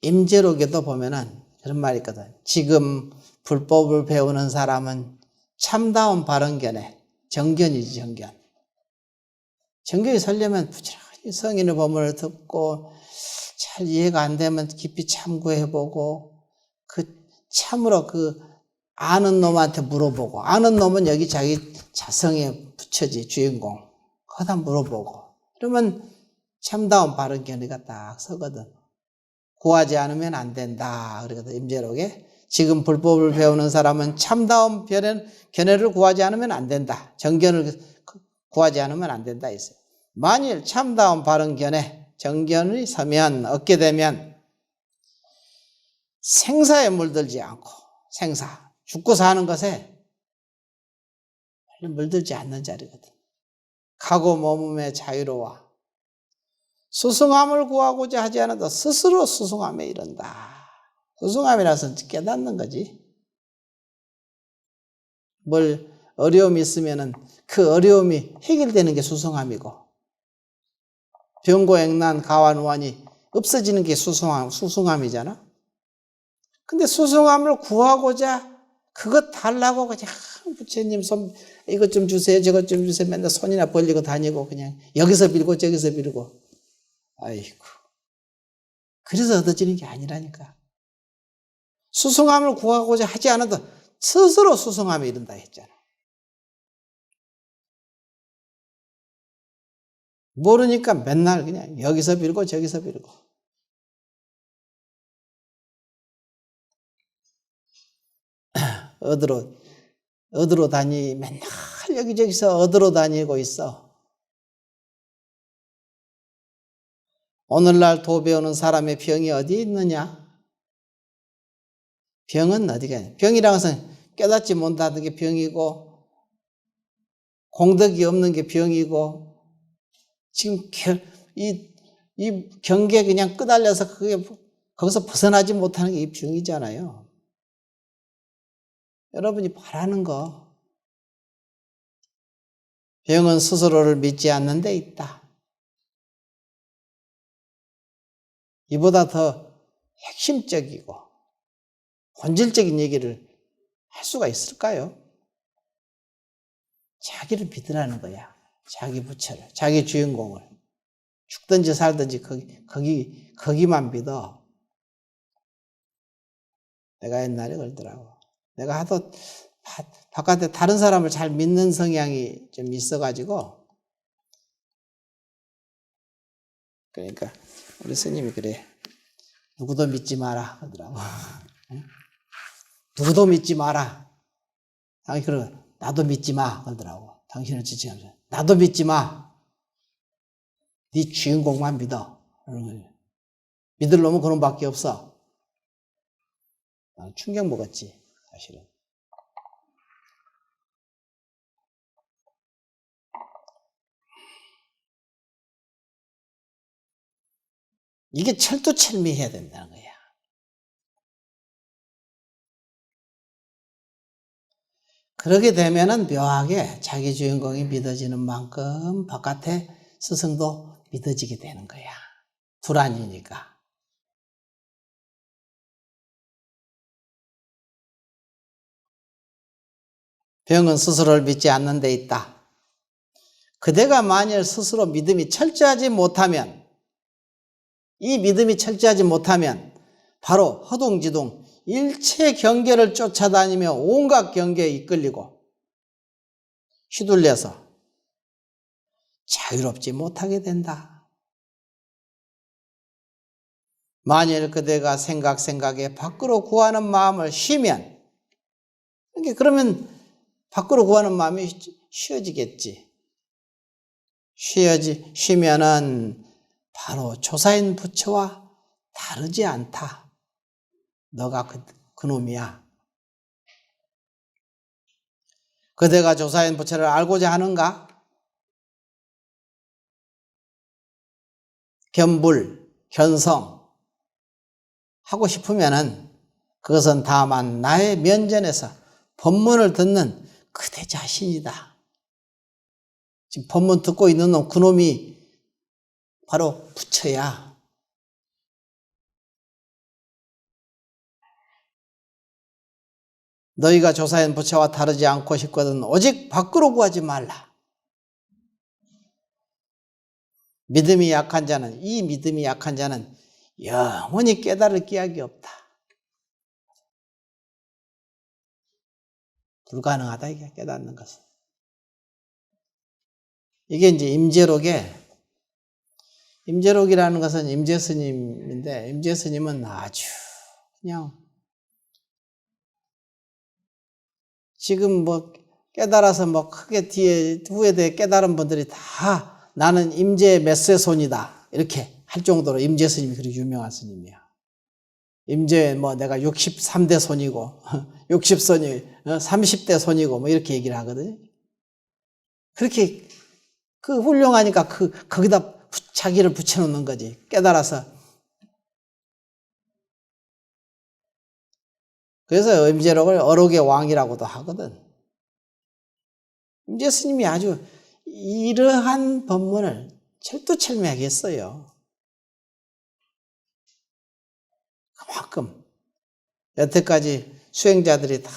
임재록에도 보면은 그런 말이 있거든. 지금 불법을 배우는 사람은 참다운 바른견에 정견이지 정견. 정견이 서려면 부지런히 성인의 법문을 듣고 잘 이해가 안 되면 깊이 참고해보고 참으로 아는 놈한테 물어보고 아는 놈은 여기 자기 자성에 붙여지 주인공. 거기다 물어보고 그러면 참다운 바른 견해가 딱 서거든. 구하지 않으면 안 된다. 그러거든 임재록에. 지금 불법을 배우는 사람은 참다운 견해를 구하지 않으면 안 된다. 정견을 구하지 않으면 안 된다 했어요. 만일 참다운 바른 견해, 정견이 서면 얻게 되면 생사에 물들지 않고 생사, 죽고 사는 것에 물들지 않는 자리거든. 가고 머금에 자유로워 수승함을 구하고자 하지 않아도 스스로 수승함에 이른다. 수승함이라서 깨닫는 거지. 뭘 어려움이 있으면은 그 어려움이 해결되는 게 수승함이고 병고액난 가와누환이 없어지는 게 수승함이잖아. 근데 수승함을 구하고자 그것 달라고 그냥 부처님 손 이것 좀 주세요 저것 좀 주세요 맨날 손이나 벌리고 다니고 그냥 여기서 빌고 저기서 빌고 아이고 그래서 얻어지는 게 아니라니까. 수승함을 구하고자 하지 않아도 스스로 수승함에 이른다 했잖아. 모르니까 맨날 그냥 여기서 빌고 저기서 빌고. 얻으러 맨날 여기저기서 얻으러 다니고 있어. 오늘날 도 배우는 사람의 병이 어디 있느냐? 병은 어디가 있냐? 병이라는 것은 깨닫지 못하는 게 병이고, 공덕이 없는 게 병이고, 지금 이 경계에 그냥 끄달려서 거기서 벗어나지 못하는 게 이 병이잖아요. 여러분이 바라는 거, 병은 스스로를 믿지 않는 데 있다. 이보다 더 핵심적이고 본질적인 얘기를 할 수가 있을까요? 자기를 믿으라는 거야. 자기 부처를, 자기 주인공을. 죽든지 살든지 거기만 믿어. 내가 옛날에 그러더라고. 내가 하도 바깥에 다른 사람을 잘 믿는 성향이 좀 있어가지고, 그러니까 우리 스님이 그래. 누구도 믿지 마라 하더라고. 누구도 믿지 마라. 당신 그러고 나도 믿지 마 그러더라고. 당신을 지칭하면서 나도 믿지 마. 네 주인공만 믿어. 믿을 놈은 그런 밖에 없어. 충격 먹었지 사실은. 이게 철두철미해야 된다는 거야. 그러게 되면은 묘하게 자기 주인공이 믿어지는 만큼 바깥에 스승도 믿어지게 되는 거야. 불안이니까. 병은 스스로를 믿지 않는 데 있다. 그대가 만일 스스로 믿음이 철저하지 못하면, 이 믿음이 철저하지 못하면 바로 허둥지둥 일체 경계를 쫓아다니며 온갖 경계에 이끌리고 휘둘려서 자유롭지 못하게 된다. 만일 그대가 생각에 밖으로 구하는 마음을 쉬면, 그러면 밖으로 구하는 마음이 쉬어지겠지. 쉬면은 바로 조사인 부처와 다르지 않다. 너가 그놈이야. 그대가 조사인 부처를 알고자 하는가? 견불, 견성 하고 싶으면은 그것은 다만 나의 면전에서 법문을 듣는 그대 자신이다. 지금 법문 듣고 있는 놈, 그놈이 바로 부처야. 너희가 조사인 부처와 다르지 않고 싶거든 오직 밖으로 구하지 말라. 이 믿음이 약한 자는 영원히 깨달을 기약이 없다. 불가능하다, 이게 깨닫는 것은. 이게 이제 임재록이라는 것은 임재스님인데, 임재스님은 아주 그냥 지금 깨달아서 크게 후에 깨달은 분들이 다 나는 임재 몇 세 손이다 이렇게 할 정도로 임재스님이 그렇게 유명한 스님이야. 임재 내가 63대 손이고 60손이 30대 손이고 이렇게 얘기를 하거든요. 그렇게 훌륭하니까 거기다 자기를 붙여놓는 거지. 깨달아서. 그래서 임재록을 어록의 왕이라고도 하거든. 임재 스님이 아주 이러한 법문을 철두철미하게 했어요. 그만큼 여태까지 수행자들이 다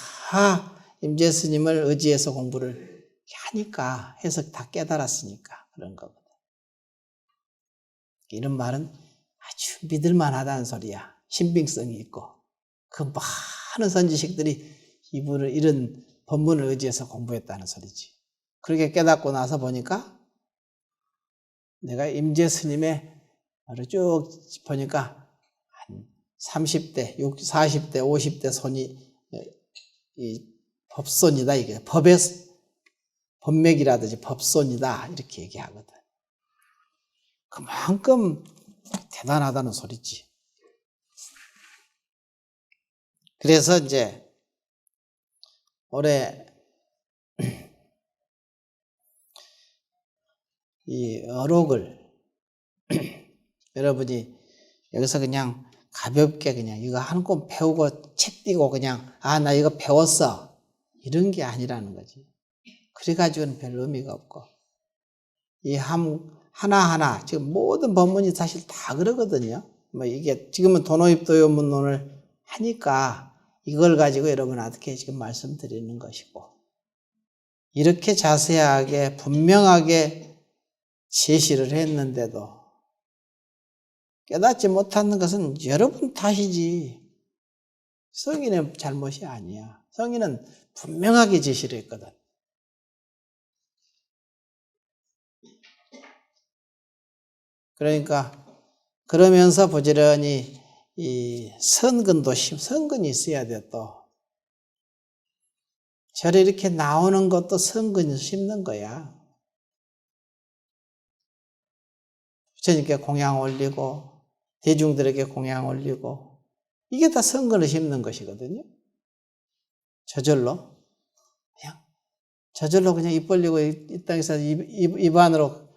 임재 스님을 의지해서 공부를 하니까 해서 다 깨달았으니까 그런 거거든. 이런 말은 아주 믿을만하다는 소리야. 신빙성이 있고. 그 많은 선지식들이 이런 법문을 의지해서 공부했다는 소리지. 그렇게 깨닫고 나서 보니까 내가 임재 스님의 말을 쭉 보니까 한 30대, 40대, 50대 손이 이 법손이다. 이게 법의 법맥이라든지 법손이다. 이렇게 얘기하거든. 그만큼 대단하다는 소리지. 그래서 이제 올해 이 어록을 여러분이 여기서 그냥 가볍게 그냥 이거 한 권 배우고 책 띄고 그냥 나 이거 배웠어 이런 게 아니라는 거지. 그래가지고는 별 의미가 없고 이 하나하나 지금 모든 법문이 사실 다 그러거든요. 뭐 이게 지금은 도노입도요문론을 하니까 이걸 가지고 여러분한테 지금 말씀드리는 것이고 이렇게 자세하게 분명하게 제시를 했는데도 깨닫지 못하는 것은 여러분 탓이지 성인의 잘못이 아니야. 성인은 분명하게 제시를 했거든. 그러니까 그러면서 부지런히 이 선근이 있어야 돼. 또 절에 이렇게 나오는 것도 선근을 심는 거야. 부처님께 공양 올리고 대중들에게 공양 올리고 이게 다 선근을 심는 것이거든요. 저절로 그냥 입 벌리고 이 땅에서 입 안으로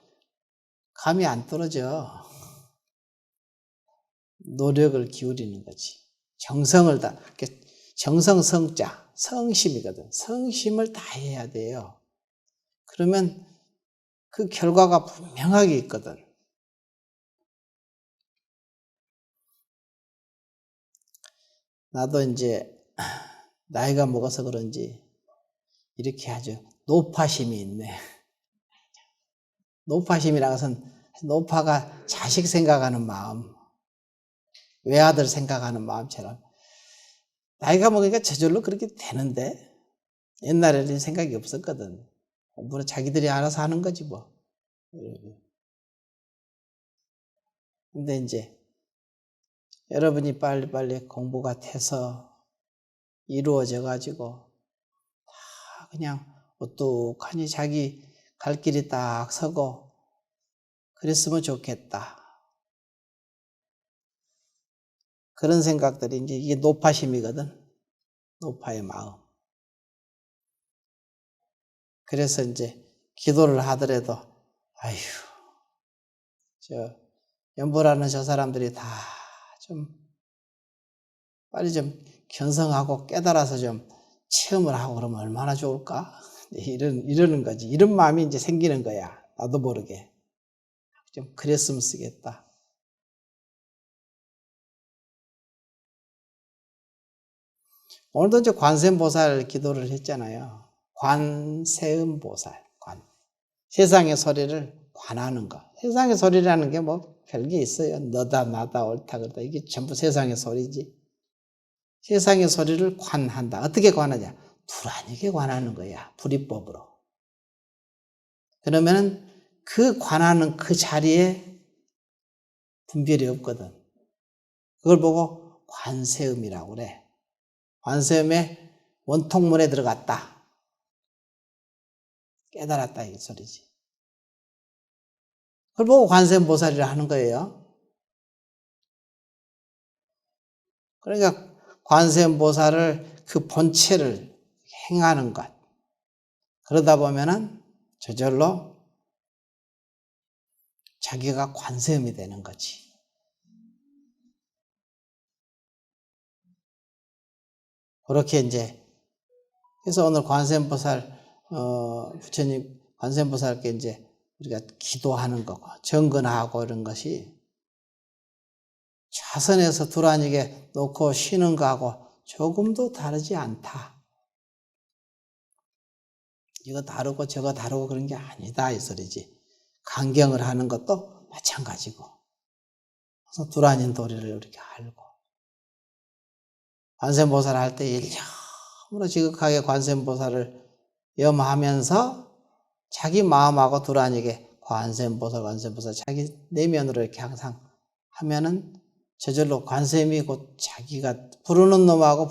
감이 안 떨어져. 노력을 기울이는 거지. 정성을 다 정성성자 성심이거든. 성심을 다해야 돼요. 그러면 그 결과가 분명하게 있거든. 나도 이제 나이가 먹어서 그런지 이렇게 아주 노파심이 있네. 노파심이라는 것은 노파가 자식 생각하는 마음, 외아들 생각하는 마음처럼 나이가 먹으니까 저절로 그렇게 되는데 옛날에는 생각이 없었거든. 공부는 자기들이 알아서 하는 거지 뭐. 근데 이제 여러분이 빨리빨리 공부가 돼서 이루어져 가지고 다 그냥 우뚝하니 자기 갈 길이 딱 서고 그랬으면 좋겠다. 그런 생각들이 이제 이게 노파심이거든. 노파의 마음. 그래서 이제 기도를 하더라도 아휴 연보라는 저 사람들이 다 좀 빨리 좀 견성하고 깨달아서 좀 체험을 하고 그러면 얼마나 좋을까? 이러는 거지. 이런 마음이 이제 생기는 거야. 나도 모르게. 좀 그랬으면 쓰겠다. 오늘도 이제 관세음보살 기도를 했잖아요. 관세음보살. 세상의 소리를 관하는 거. 세상의 소리라는 게 뭐 별게 있어요. 너다 나다 옳다 그러다 이게 전부 세상의 소리지. 세상의 소리를 관한다. 어떻게 관하냐? 불아니게 관하는 거야. 불이법으로. 그러면은 그 관하는 그 자리에 분별이 없거든. 그걸 보고 관세음이라고 그래. 관세음의 원통문에 들어갔다. 깨달았다 이 소리지. 그걸 보고 관세음보살이라 하는 거예요. 그러니까 관세음보살을 그 본체를 행하는 것. 그러다 보면은 저절로 자기가 관세음이 되는 거지. 그렇게 이제 그래서 오늘 관세음보살 부처님 관세음보살께 이제 우리가 기도하는 거고 정근하고 이런 것이 좌선에서 두라니게 놓고 쉬는 거하고 조금도 다르지 않다. 이거 다르고 저거 다르고 그런 게 아니다 이 소리지. 강경을 하는 것도 마찬가지고. 그래서 두라닌 도리를 이렇게 알고 관세음보살 할 때 일념으로 지극하게 관세음보살을 염하면서 자기 마음하고 두라니게 관세음보살 자기 내면으로 이렇게 항상 하면은 저절로 관세음이 곧 자기가 부르는 놈하고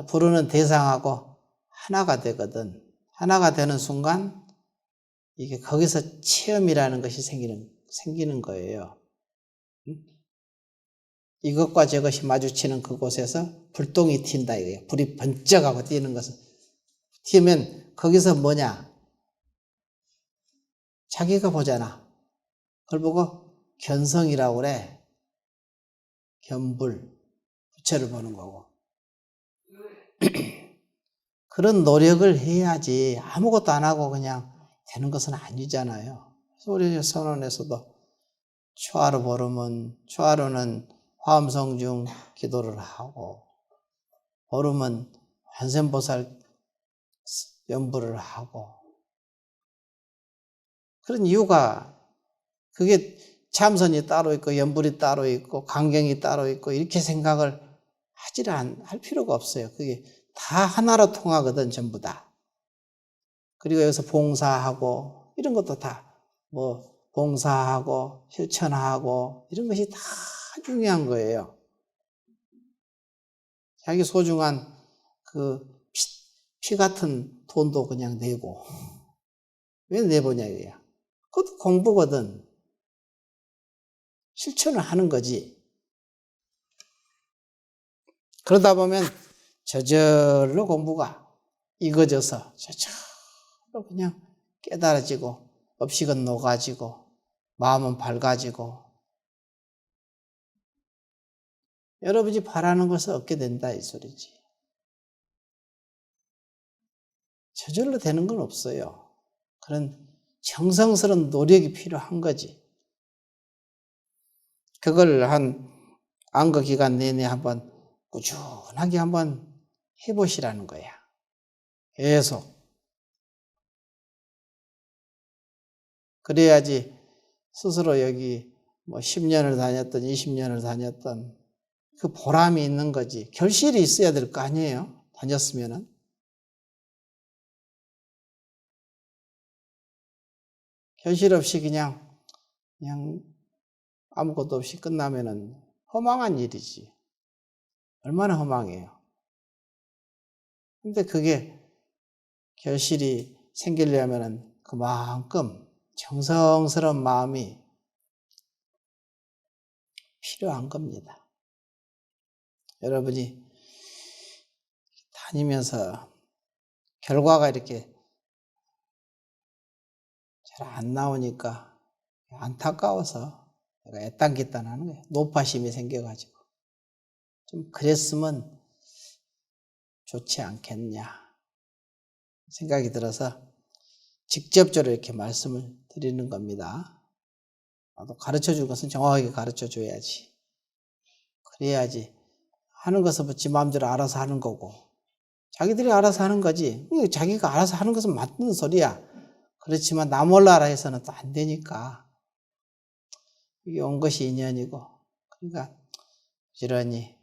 부르는 대상하고 하나가 되거든. 하나가 되는 순간 이게 거기서 체험이라는 것이 생기는 거예요. 이것과 저것이 마주치는 그곳에서 불똥이 튄다 이거예요. 불이 번쩍하고 튀는 것은. 튀면 거기서 뭐냐? 자기가 보잖아. 그걸 보고 견성이라고 그래. 견불, 부처를 보는 거고. 그런 노력을 해야지 아무것도 안 하고 그냥 되는 것은 아니잖아요. 그래서 우리 선원에서도 초하루는 화엄성중 기도를 하고, 보름은 관세음보살 연부를 하고, 그런 이유가 그게 참선이 따로 있고 연불이 따로 있고 강경이 따로 있고 이렇게 생각을 할 필요가 없어요. 그게 다 하나로 통하거든, 전부 다. 그리고 여기서 봉사하고 이런 것도 다 뭐 봉사하고 실천하고 이런 것이 다 중요한 거예요. 자기 소중한 그 피 같은 돈도 그냥 내고. 왜 내보냐 이거야. 그것도 공부거든. 실천을 하는 거지. 그러다 보면 저절로 공부가 익어져서 저절로 그냥 깨달아지고 업식은 녹아지고 마음은 밝아지고 여러분이 바라는 것을 얻게 된다 이 소리지. 저절로 되는 건 없어요. 그런 정성스러운 노력이 필요한 거지. 그걸 한 안거 기간 내내 한번 꾸준하게 한번 해보시라는 거야. 계속. 그래야지 스스로 여기 뭐 10년을 다녔던 20년을 다녔던 그 보람이 있는 거지. 결실이 있어야 될 거 아니에요. 다녔으면은. 결실 없이 그냥 아무것도 없이 끝나면은 허망한 일이지. 얼마나 허망해요. 근데 그게 결실이 생기려면은 그만큼 정성스러운 마음이 필요한 겁니다. 여러분이 다니면서 결과가 이렇게 잘 안 나오니까 안타까워서 내가 애딴깃딴하는 거예요. 노파심이 생겨가지고. 좀 그랬으면 좋지 않겠냐 생각이 들어서 직접적으로 이렇게 말씀을 드리는 겁니다. 나도 가르쳐줄 것은 정확하게 가르쳐줘야지. 그래야지 하는 것은 지 마음대로 알아서 하는 거고 자기들이 알아서 하는 거지. 자기가 알아서 하는 것은 맞는 소리야. 그렇지만 나 몰라라 해서는 또 안 되니까 이게 온 것이 인연이고 그러니까 부지런히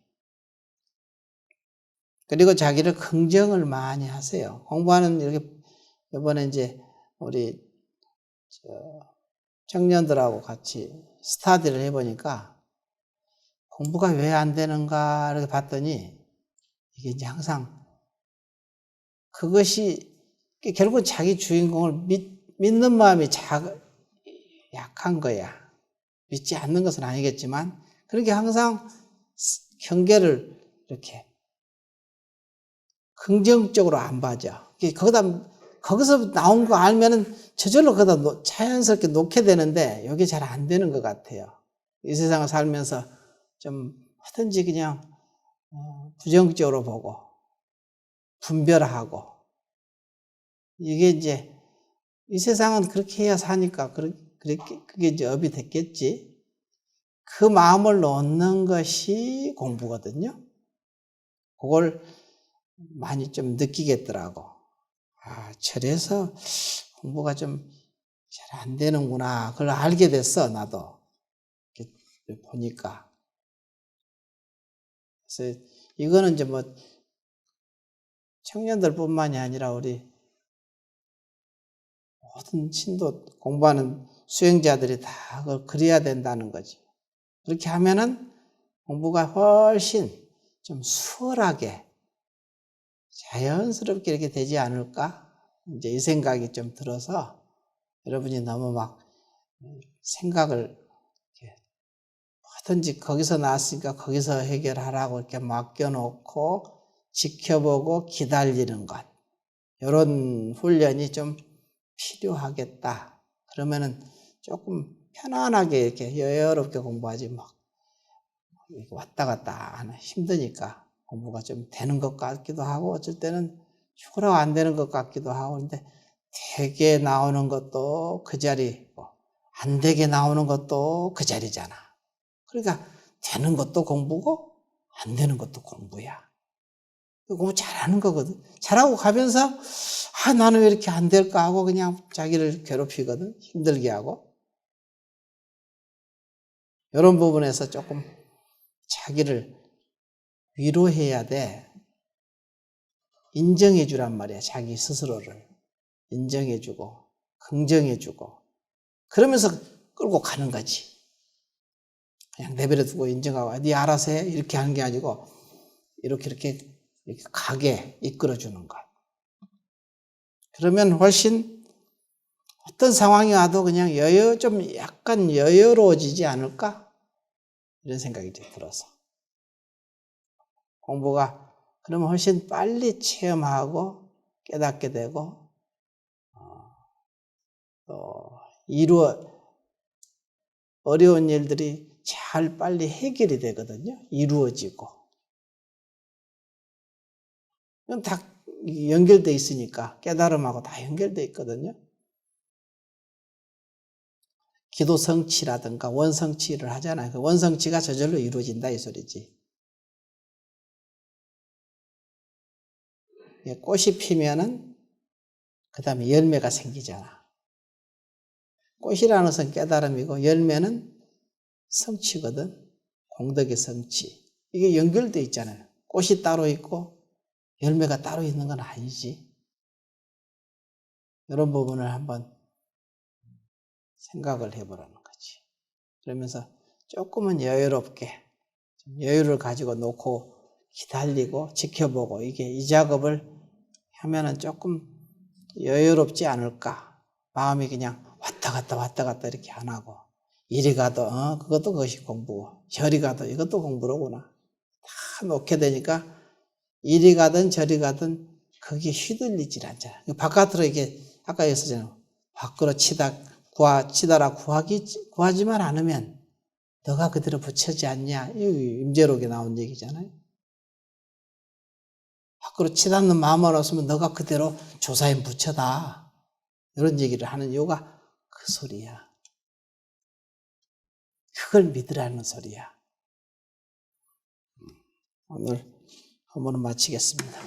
그리고 자기를 긍정을 많이 하세요. 공부하는 이렇게 이번에 이제 우리 청년들하고 같이 스타디를 해보니까 공부가 왜 안 되는가 이렇게 봤더니 이게 이제 항상 그것이 결국 자기 주인공을 믿는 마음이 약한 거야. 믿지 않는 것은 아니겠지만 그렇게 항상 경계를 이렇게 긍정적으로 안 봐져. 거기서 나온 거 알면은 저절로 거기다 자연스럽게 놓게 되는데 이게 잘 안 되는 것 같아요. 이 세상을 살면서 좀 하든지 그냥 부정적으로 보고 분별하고 이게 이제 이 세상은 그렇게 해야 사니까 그게 이제 업이 됐겠지. 그 마음을 놓는 것이 공부거든요. 그걸 많이 좀 느끼겠더라고. 아, 저래서 공부가 좀 잘 안 되는구나. 그걸 알게 됐어, 나도. 이렇게 보니까. 그래서 이거는 이제 뭐 청년들뿐만이 아니라 우리 모든 신도 공부하는 수행자들이 다 그걸 그래야 된다는 거지. 그렇게 하면은 공부가 훨씬 좀 수월하게 자연스럽게 이렇게 되지 않을까? 이제 이 생각이 좀 들어서 여러분이 너무 막 생각을 뭐든지 거기서 나왔으니까 거기서 해결하라고 이렇게 맡겨놓고 지켜보고 기다리는 것. 이런 훈련이 좀 필요하겠다. 그러면은 조금 편안하게 이렇게 여유롭게 공부하지 막 왔다 갔다 하는 힘드니까 공부가 좀 되는 것 같기도 하고 어쩔 때는 죽으라고 안 되는 것 같기도 하고 근데 되게 나오는 것도 그 자리고 안 되게 나오는 것도 그 자리잖아. 그러니까 되는 것도 공부고 안 되는 것도 공부야. 공부 잘하는 거거든. 잘하고 가면서 나는 왜 이렇게 안 될까 하고 그냥 자기를 괴롭히거든. 힘들게 하고. 이런 부분에서 조금 자기를 위로해야 돼. 인정해 주란 말이야. 자기 스스로를 인정해 주고 긍정해 주고 그러면서 끌고 가는 거지. 그냥 내버려 두고 인정하고 네 알아서 해 이렇게 하는 게 아니고 이렇게 가게 이끌어 주는 것. 그러면 훨씬 어떤 상황이 와도 그냥 좀 약간 여유로워지지 않을까? 이런 생각이 들어서. 공부가 그러면 훨씬 빨리 체험하고 깨닫게 되고, 또 어려운 일들이 잘 빨리 해결이 되거든요. 이루어지고. 그건 다 연결되어 있으니까 깨달음하고 다 연결되어 있거든요. 기도 성취라든가 원성취를 하잖아요. 그 원성취가 저절로 이루어진다 이 소리지. 꽃이 피면은 그 다음에 열매가 생기잖아. 꽃이라는 것은 깨달음이고 열매는 성취거든. 공덕의 성취. 이게 연결되어 있잖아요. 꽃이 따로 있고 열매가 따로 있는 건 아니지. 이런 부분을 한번 생각을 해보라는 거지. 그러면서 조금은 여유롭게 여유를 가지고 놓고 기다리고 지켜보고 이 작업을 하면은 조금 여유롭지 않을까. 마음이 그냥 왔다 갔다 이렇게 안 하고 이리 가도 그것도 그것이 공부고 저리 가도 이것도 공부로구나. 다 놓게 되니까 이리 가든 저리 가든 그게 휘둘리질 않잖아. 바깥으로 이게 아까 했었잖아요. 밖으로 치다라 구하지만 않으면 너가 그대로 붙여지 않냐. 이 임재록에 나온 얘기잖아요. 밖으로 치닫는 마음만 없으면 너가 그대로 조사에 붙여다. 이런 얘기를 하는 이유가 그 소리야. 그걸 믿으라는 소리야. 오늘 본문은 마치겠습니다.